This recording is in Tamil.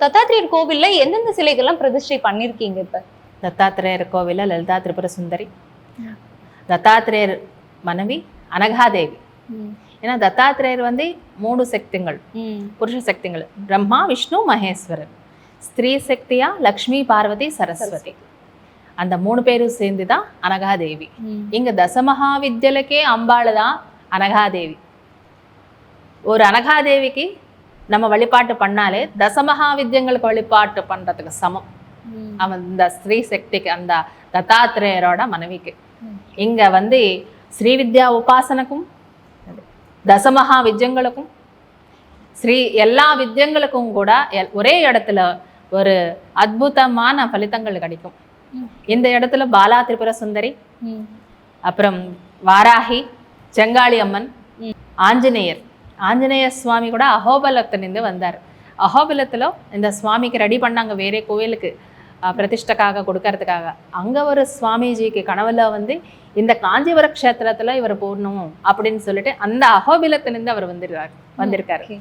தத்தாத்திரேயர் கோவில்ல எந்தெந்த சிலைகள்லாம் பிரதிஷ்டை பண்ணிருக்கீங்க இப்ப? தத்தாத்திரேயர் கோவில்ல லலிதா திரிபுர சுந்தரி, தத்தாத்திரேயர் மனைவி அனகாதேவி. ஏன்னா தத்தாத்திரேயர் வந்து 3 சக்திகள், புருஷ சக்திகள், பிரம்மா விஷ்ணு மகேஸ்வரர். ஸ்திரீ சக்தியா லக்ஷ்மி பார்வதி சரஸ்வதி. அந்த 3 பேரும் சேர்ந்துதான் அனகாதேவி. இங்க தசமகா வித்யலுக்கே அம்பாள் தான் அனகாதேவி. ஒரு அனகாதேவிக்கு நம்ம வழிபாட்டு பண்ணாலே தசமகா வித்யங்களுக்கு வழிபாட்டு பண்றதுக்கு சமம். அவன் இந்த ஸ்ரீ சக்திக்கு, அந்த தத்தாத்திரேயரோட மனைவிக்கு. இங்க வந்து ஸ்ரீ வித்யா உபாசனக்கும் தசமகா வித்யங்களுக்கும் எல்லா வித்யங்களுக்கும் கூட ஒரே இடத்துல ஒரு அற்புதமான பலிதங்கள் கிடைக்கும். இந்த இடத்துல பாலா திரிபுர சுந்தரி, அப்புறம் வாராகி, செங்காளி அம்மன், ஆஞ்சநேய சுவாமி கூட அஹோபலத்திலிருந்து வந்தார். அஹோபலத்துல இந்த சுவாமிக்கு ரெடி பண்ணாங்க வேற கோவிலுக்கு பிரதிஷ்டைக்காக கொடுக்கறதுக்காக. அங்க ஒரு சுவாமிஜிக்கு கனவுல வந்து இந்த காஞ்சிபுர க்ஷேத்திரத்துல இவர் போடணும் அப்படின்னு சொல்லிட்டு அந்த அஹோபிலத்திலிருந்து அவர் வந்திருக்காரு.